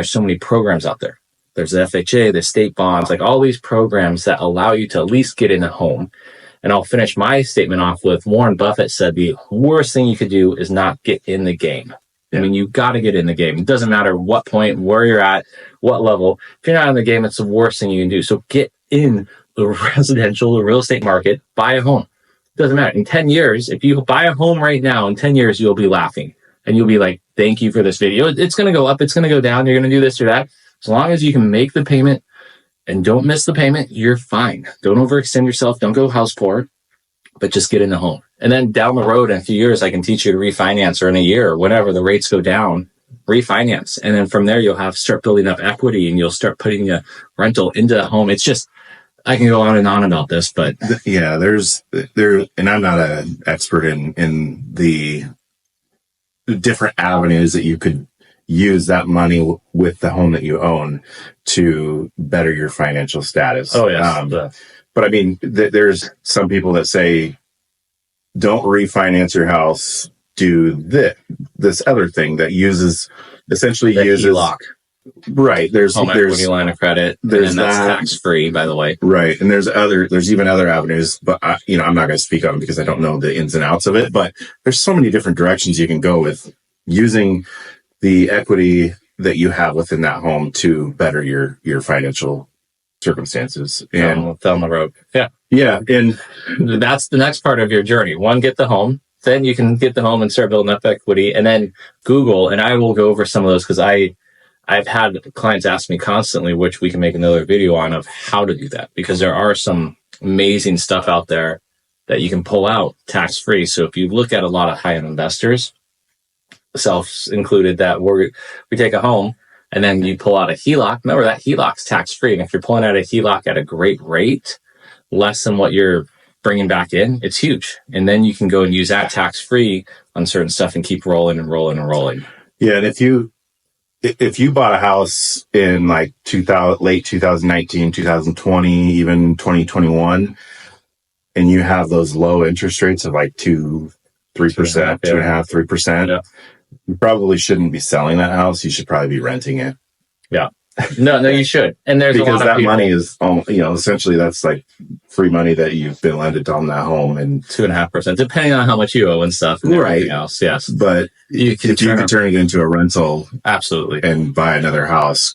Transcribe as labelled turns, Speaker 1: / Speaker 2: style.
Speaker 1: There's so many programs out there. There's the FHA, the state bonds, like all these programs that allow you to at least get in a home. And I'll finish my statement off with Warren Buffett said the worst thing you could do is not get in the game. I mean, you got to get in the game. It doesn't matter what point, where you're at, what level. If you're not in the game, it's the worst thing you can do. So get in the residential, the real estate market, buy a home. It doesn't matter. In 10 years, if you buy a home right now, in 10 years, you'll be laughing. And you'll be like, thank you for this video. It's going to go up. It's going to go down. You're going to do this or that. As long as you can make the payment and don't miss the payment, you're fine. Don't overextend yourself. Don't go house poor, but just get in the home. And then down the road in a few years, I can teach you to refinance, or in a year, or whenever the rates go down, refinance. And then from there, you'll start building up equity and you'll start putting a rental into a home. It's just, I can go on and on about this, but
Speaker 2: yeah, and I'm not an expert in the different avenues that you could use that money with the home that you own to better your financial status.
Speaker 1: Oh, yes.
Speaker 2: But I mean, there's some people that say, don't refinance your house, do this other thing that essentially uses
Speaker 1: HELOC.
Speaker 2: Right. There's
Speaker 1: equity line of credit.
Speaker 2: There's
Speaker 1: that's tax free, by the way.
Speaker 2: Right. And there's even other avenues, but I'm not going to speak on them because I don't know the ins and outs of it, but there's so many different directions you can go with using the equity that you have within that home to better your financial circumstances and
Speaker 1: down the road. Yeah.
Speaker 2: Yeah. And
Speaker 1: that's the next part of your journey. One, get the home. Then you can get the home and start building up equity, and then Google. And I will go over some of those because I've had clients ask me constantly, which we can make another video on, of how to do that, because there are some amazing stuff out there that you can pull out tax free. So if you look at a lot of high-end investors, self included, that we take a home and then you pull out a HELOC. Remember, that HELOC's tax free. And if you're pulling out a HELOC at a great rate, less than what you're bringing back in, it's huge. And then you can go and use that tax free on certain stuff and keep rolling and rolling and rolling.
Speaker 2: Yeah. And if you bought a house in like late 2019, 2020, even 2021, and you have those low interest rates of like 2-3%, 2.5%, 3%,
Speaker 1: yeah,
Speaker 2: you probably shouldn't be selling that house. You should probably be renting it.
Speaker 1: Yeah. No, you should. And there's
Speaker 2: because
Speaker 1: a lot of
Speaker 2: money is, essentially that's like free money that you've been lended on that home, and
Speaker 1: 2.5%, depending on how much you owe and stuff. And
Speaker 2: right.
Speaker 1: Else, yes.
Speaker 2: But if you can turn it into a rental,
Speaker 1: absolutely,
Speaker 2: and buy another house,